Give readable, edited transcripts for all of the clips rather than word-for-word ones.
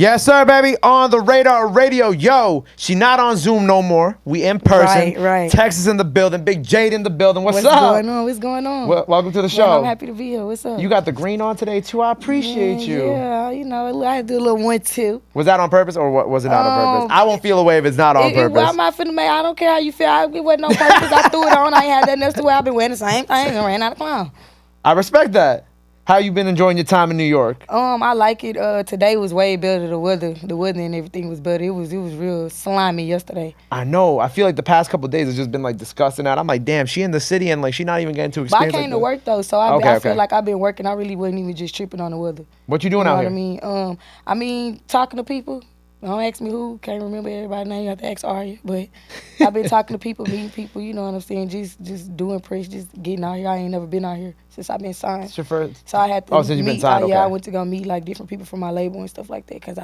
Yes, sir, baby. On the Radar Radio. Yo, she not on Zoom no more. We in person. Right. Texas in the building. Big Jade in the building. What's up? What's going on? Welcome to the show. Man, I'm happy to be here. What's up? You got the green on today, too. I appreciate you. Yeah, I had to do a little 1-2. Was that on purpose or was it not on purpose? I won't feel away if it's not on purpose. I'm not finna make. I don't care how you feel. It wasn't no purpose. I threw it on. I ain't had that else to wear. I've been wearing the same thing and ran out of clown. I respect that. How you been enjoying your time in New York? I like it. Today was way better. The weather and everything was better. It was real slimy yesterday. I know. I feel like the past couple of days has just been like disgusting out. I'm like, damn, she in the city and like she not even getting to experience. But I came to work though, so I feel like I've been working. I really wasn't even just tripping on the weather. What you doing out here? I mean, talking to people. Don't ask me who. Can't remember everybody's name. You have to ask Arya. But I've been talking to people, meeting people. You know what I'm saying? Just doing press, just getting out here. I ain't never been out here since I've been signed. It's your first. So I had to since you've been signed, okay. Yeah, I went to go meet like different people from my label and stuff like that because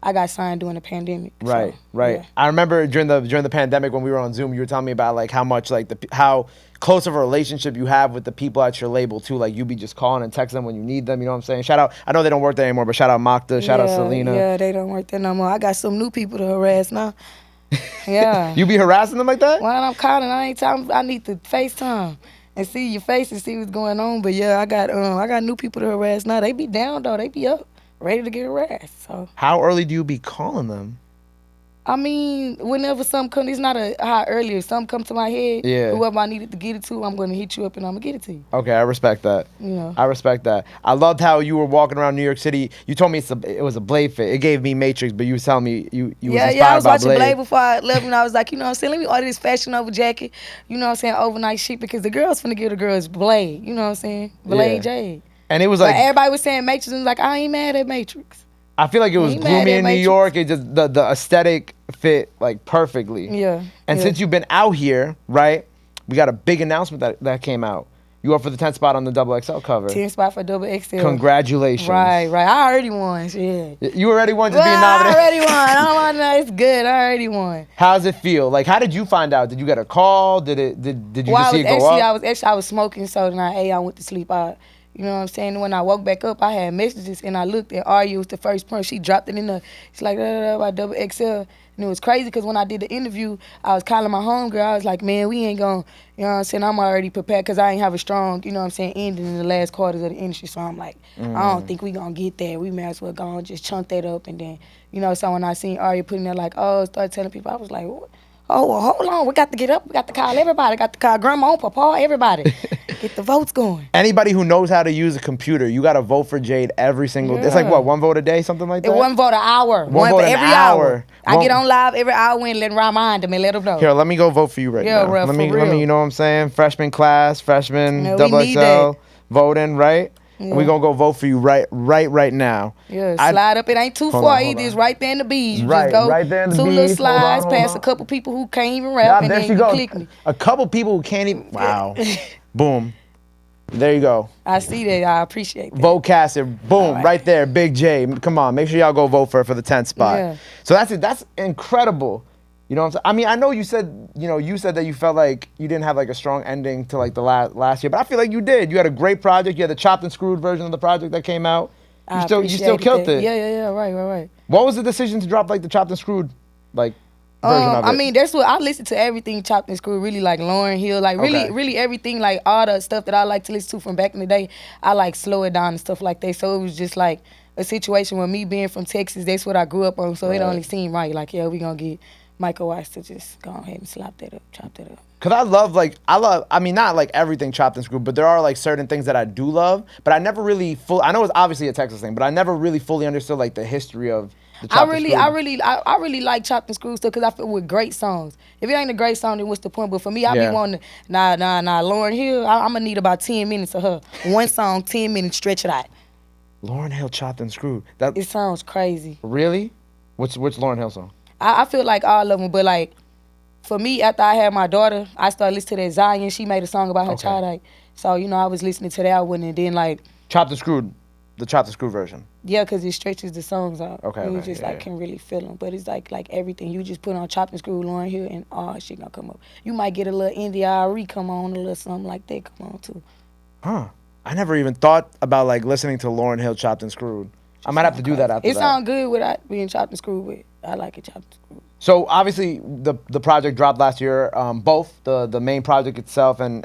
I got signed during the pandemic. Right, so, right. Yeah. I remember during the pandemic when we were on Zoom, you were telling me about like how much like how close of a relationship you have with the people at your label too. Like you be just calling and texting them when you need them. You know what I'm saying? Shout out. I know they don't work there anymore, but shout out Makta. Shout out Selena. Yeah, they don't work there no more. I got some new people to harass now. Yeah. You be harassing them like that? When I'm calling, I need to FaceTime and see your face and see what's going on. But yeah, I got new people to harass now. They be down though. They be up, ready to get harassed. So how early do you be calling them? I mean, whenever something comes, it's not how early. If something comes to my head, whoever I needed to get it to, I'm going to hit you up and I'm going to get it to you. Okay, I respect that. Yeah. I respect that. I loved how you were walking around New York City. You told me it was a Blade fit. It gave me Matrix, but you was telling me you was inspired by Blade. Yeah, I was watching Blade before I left and I was like, you know what I'm saying, let me order this Fashion Nova jacket, you know what I'm saying, overnight shit, because the girls finna give the girls Blade, you know what I'm saying, Blade Jade. And it was like, everybody was saying Matrix and was like, I ain't mad at Matrix. I feel like it was gloomy in New York. It just the aesthetic fit like perfectly. Yeah. And since you've been out here, right? We got a big announcement that came out. You up for the 10th spot on the XXL cover. 10th spot for XXL. Congratulations. Right. I already won. Shit. You already won just being nominated. I already won. I don't want to know. It's good. I already won. How does it feel? Like, how did you find out? Did you get a call? Did you just see it go up? I was smoking, so then I went to sleep. You know what I'm saying? When I woke back up, I had messages, and I looked at Arya was the first point. She dropped it in the, it's like, by XXL. And it was crazy because when I did the interview, I was calling my homegirl. I was like, man, we ain't going, you know what I'm saying? I'm already prepared because I ain't have a strong, you know what I'm saying, ending in the last quarters of the industry. So I'm like, I don't think we going to get there. We may as well go and just chunk that up. And then, you know, so when I seen Arya putting there like, start telling people, I was like, what? Oh, well, hold on. We got to get up. We got to call everybody. Got to call grandma, papa, everybody. Get the votes going. Anybody who knows how to use a computer, you got to vote for Jade every single day. It's like, what, one vote a day, something like that? One vote an hour. One vote every hour. I get on live every hour and let remind them and let them know. Here, let me go vote for you right now. Let me, you know what I'm saying? Freshman class, freshman, XXL, voting, right? Yeah. We're going to go vote for you right now. Yeah, slide up. It ain't too far either. It's right there in the bees. You just go right there in the two bees. little slides past a couple people who can't even rap, and then you click me. A couple people who can't even, wow. Boom. There you go. I see that. I appreciate that. Vote caster. Boom. Right there. Big J. Come on. Make sure y'all go vote for her for the 10th spot. Yeah. So that's it. That's incredible. You know what I'm saying? I mean, I know you said that you felt like you didn't have like a strong ending to like the last year, but I feel like you did. You had a great project. You had the chopped and screwed version of the project that came out. You still killed it. Yeah. Right. What was the decision to drop like the chopped and screwed like version of it? I mean, that's what I listen to everything chopped and screwed. Really like Lauryn Hill, like really everything, like all the stuff that I like to listen to from back in the day. I like slow it down and stuff like that. So it was just like a situation where me being from Texas, that's what I grew up on. So it only seemed right. Like, yeah, we gonna get Michael Weiss to just go ahead and slap that up, chop that up. Cause I mean, not like everything chopped and screwed, but there are like certain things that I do love, but I never really I know it's obviously a Texas thing, but I never really fully understood like the history of the chopped and screwed. I really like chopped and screwed stuff because I feel with great songs. If it ain't a great song, then what's the point? But for me, I be wanting to, Lauryn Hill, I'm gonna need about 10 minutes of her. One song, 10 minutes, stretch it out. Lauryn Hill chopped and screwed. It sounds crazy. Really? Which Lauryn Hill song? I feel like all of them, but like, for me, after I had my daughter, I started listening to that Zion. She made a song about her child. Like, so, you know, I was listening to that one, and then like chopped and screwed, the chopped and screwed version. Yeah, because it stretches the songs out. Okay. You just can really feel them. But it's like everything. You just put on chopped and screwed Lauryn Hill, and shit gonna come up. You might get a little NDRE come on, a little something like that come on too. Huh. I never even thought about like listening to Lauryn Hill chopped and screwed. I might have to do that after that. It sounds good without being chopped and screwed with. I like it chopped and screwed. So obviously the project dropped last year. Both the main project itself and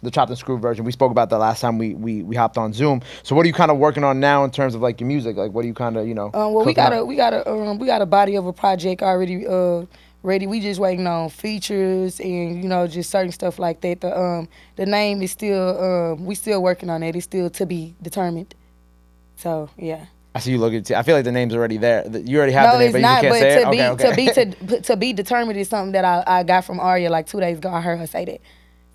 the chopped and screwed version. We spoke about that last time we hopped on Zoom. So what are you kind of working on now in terms of like your music? Like what are you kind of well, we got a body of a project already ready. We just waiting on features and just certain stuff like that. The name is still we still working on it. It's still to be determined. So yeah. I see you looking. I feel like the name's already there. You already have the name, but you can't say it. To be determined is something that I got from Aria like 2 days ago. I heard her say that.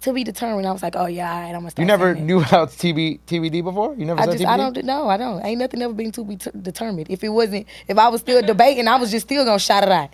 To be determined, I was like, oh yeah, all right, I'm gonna start. You never knew about TBD before? You never said TBD? I don't. Ain't nothing ever been to be determined. If I was still debating, I was just still gonna shout it out.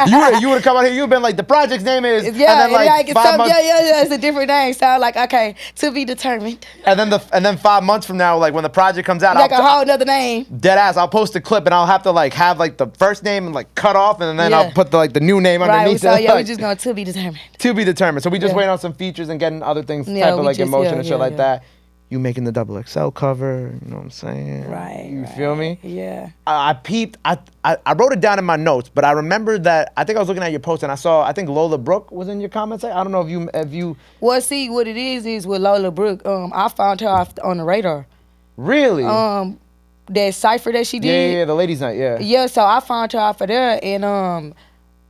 You would have come out here. You've been like, the project's name is. Yeah, and then like 5 months. Yeah. It's a different name. So I'm like, okay, to be determined. And then 5 months from now, like when the project comes out, like a whole nother name. Dead ass. I'll post a clip and I'll have to like have like the first name and like cut off, and then I'll put the new name underneath. Right. So yeah, we just going to be determined. To be determined. So we just waiting on some features and getting other things, type of like emotion and shit like that. You making the XXL cover, you know what I'm saying? Right. You feel me? Yeah. I peeped. I wrote it down in my notes, but I remember that I think I was looking at your post and I think Lola Brooke was in your comments. I don't know if you. Well, see, what it is with Lola Brooke. I found her on the radar. Really? That cipher that she did. Yeah, the ladies' night. Yeah. Yeah, so I found her off of there, and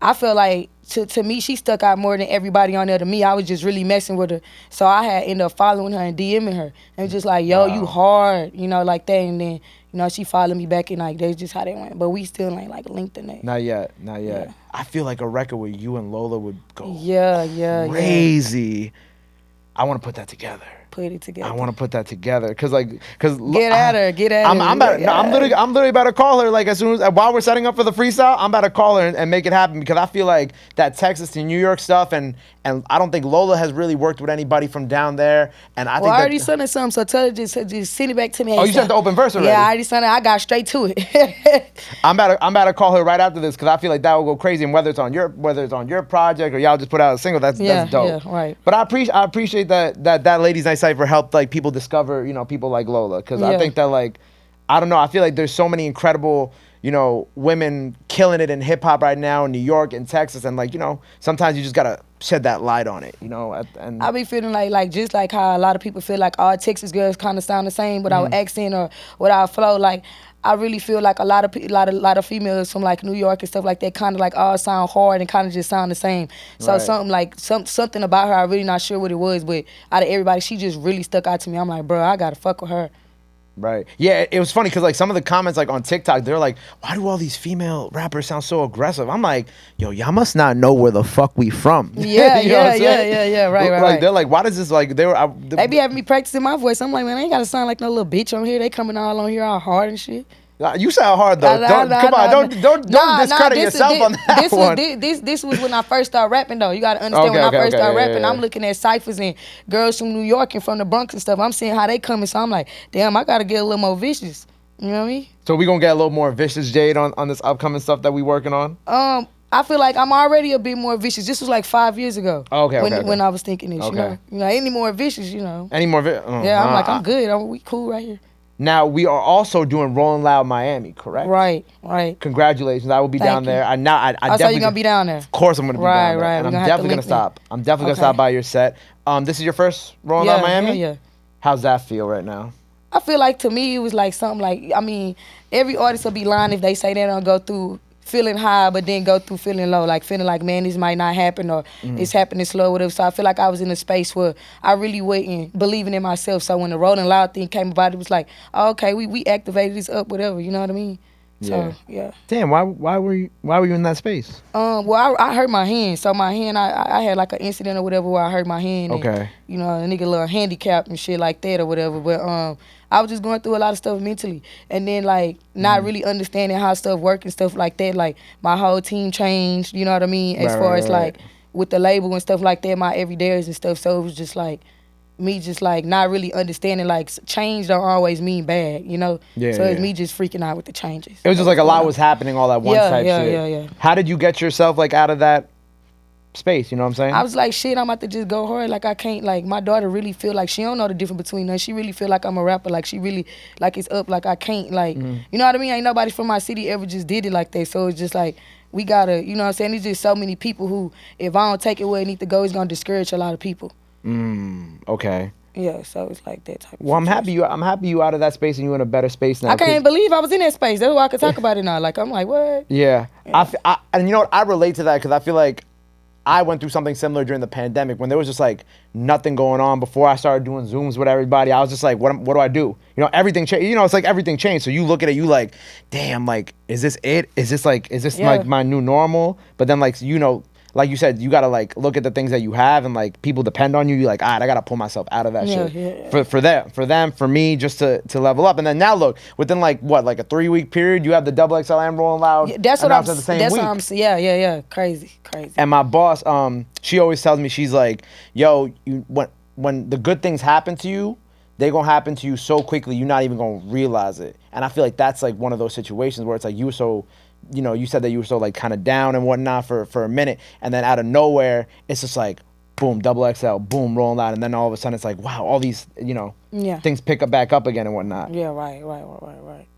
I feel like. To me, she stuck out more than everybody on there. To me, I was just really messing with her. So I had ended up following her and DMing her. And just like, yo, you hard, like that. And then, she followed me back and like, that's just how they went. But we still ain't like linked in that. Not yet. Yeah. I feel like a record with you and Lola would go crazy. Yeah. I want to put that together. Put it together. I want to put that together because get at her. I'm literally about to call her like as soon as while we're setting up for the freestyle. I'm about to call her and make it happen because I feel like that Texas to New York stuff and I don't think Lola has really worked with anybody from down there. And I think I already sent her something, so tell her just send it back to me. Oh, you sent the open verse already? Yeah, I already sent it. I got straight to it. I'm about to call her right after this because I feel like that will go crazy. And whether it's on your project or y'all just put out a single, that's dope. Yeah, right. But I appreciate that Ladies Night Cypher helped like people discover people like Lola because I think that like I don't know, I feel like there's so many incredible women killing it in hip hop right now in New York and Texas, and like sometimes you just gotta shed that light on it, and I be feeling like just like how a lot of people feel like all Texas girls kind of sound the same without accent or without flow. Like I really feel like a lot of females from like New York and stuff like that kind of like all sound hard and kind of just sound the same. So something about her, I'm really not sure what it was, but out of everybody, she just really stuck out to me. I'm like, bro, I gotta fuck with her. Right. Yeah, it was funny because like some of the comments like on TikTok, they're like, why do all these female rappers sound so aggressive? I'm like, yo, y'all must not know where the fuck we from. Yeah, right. Like they're like, why does this like they be having me practicing my voice. I'm like, man, I ain't gotta sound like no little bitch on here. They coming all on here all hard and shit. You sound hard though. Don't discredit yourself on that one. This was when I first started rapping though. You gotta understand when I first started rapping, I'm looking at ciphers and girls from New York and from the Bronx and stuff. I'm seeing how they coming, so I'm like, damn, I gotta get a little more vicious. You know what I mean? So we gonna get a little more vicious, Jade, on this upcoming stuff that we working on? I feel like I'm already a bit more vicious. This was like 5 years ago. When I was thinking this, you know, any more vicious, Any more vicious? I'm like, I'm good. We cool right here. Now, we are also doing Rollin' Loud Miami, correct? Right. Congratulations. I will be down there. I definitely you're going to be down there. Of course I'm going to be down there. Right. And I'm definitely going to stop. I'm definitely going to stop by your set. This is your first Rollin' Loud Miami? Yeah. How's that feel right now? I feel like to me it was like something like, I mean, every artist will be lying if they say they don't go through feeling high but then go through feeling low, like feeling like, man, this might not happen or it's happening slow or whatever. So I feel like I was in a space where I really wasn't believing in myself. So when the Rollin' Loud thing came about, it was like, oh, okay, we activated this up, whatever, you know what I mean? Yeah. So, yeah. Damn, why were you in that space? Well, I hurt my hand. So my hand, I had like an incident or whatever where I hurt my hand. Okay. And, a nigga a little handicapped and shit like that or whatever. But I was just going through a lot of stuff mentally. And then like not really understanding how stuff work and stuff like that. Like my whole team changed, you know what I mean? As far as like with the label and stuff like that, my everydays and stuff. So it was just like me just like not really understanding like change don't always mean bad, you know? So it's me just freaking out with the changes. It was just like a lot was happening all at once type shit. Yeah. How did you get yourself like out of that space. You know what I'm saying? I was like, shit, I'm about to just go hard. Like, I can't, like, my daughter really feel like she don't know the difference between us. She really feel like I'm a rapper. Like, she really, like, it's up. Like, I can't, like, you know what I mean? Ain't nobody from my city ever just did it like that. So it's just like, we gotta, you know what I'm saying? There's just so many people who, if I don't take it where it need to go, it's gonna discourage a lot of people. Okay. Yeah, so it's like that type of Well, I'm happy you out of that space and you in a better space now. I can't believe I was in that space. That's why I could talk about it now. Like, I'm like, what? Yeah. And you know what? I relate to that because I feel like I went through something similar during the pandemic when there was just like nothing going on. Before I started doing Zooms with everybody, I was just like, what do I do? You know, everything changed. You know, it's like everything changed. So you look at it, you like, damn, like, is this it? Is this like my new normal? But then like, you know, like you said, you gotta like look at the things that you have and like people depend on you. You're like, all right, I gotta pull myself out of that shit. Yeah. For them, for me, just to level up. And then now look, within like what, like a 3-week period, you have the XXL and Rolling Loud. Yeah, that's what I'm saying. That's what I'm saying. Yeah. Crazy. And my boss, she always tells me, she's like, yo, when the good things happen to you, they gonna happen to you so quickly, you're not even gonna realize it. And I feel like that's like one of those situations where it's like you were so, you know, you said that you were so like kind of down and whatnot for a minute, and then out of nowhere, it's just like, boom, XXL, boom, Rolling Loud, and then all of a sudden it's like, wow, all these, you know, things pick up back up again and whatnot. Yeah, right.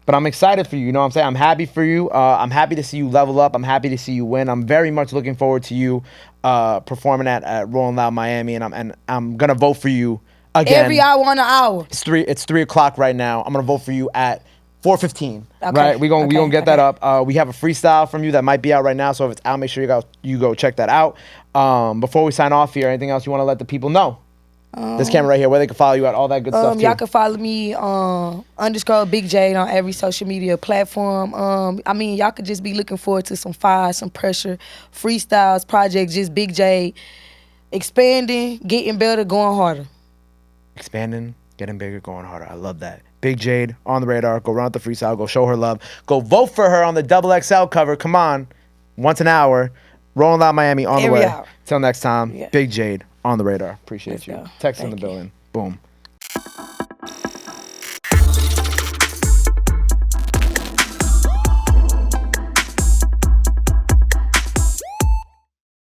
But I'm excited for you, you know what I'm saying? I'm happy for you. I'm happy to see you level up. I'm happy to see you win. I'm very much looking forward to you performing at Rolling Loud Miami, and I'm gonna vote for you again. Every hour on an hour. It's 3 o'clock right now. I'm gonna vote for you at 4:15. Okay. Right? We gonna get that up. We have a freestyle from you that might be out right now. So if it's out, make sure you go check that out. Before we sign off here, anything else you want to let the people know? This camera right here, where they can follow you at, all that good stuff too. Y'all can follow me _ Big Jade on every social media platform. I mean, y'all could just be looking forward to some fire, some pressure, freestyles, projects, just Big Jade expanding, getting better, going harder. Expanding, getting bigger, going harder. I love that. Big Jade on the radar. Go run the freestyle. Go show her love. Go vote for her on the XXL cover. Come on. Once an hour. Rolling Loud Miami on the way. Till next time. Yeah. Big Jade on the radar. Appreciate you. Text in the building. Boom.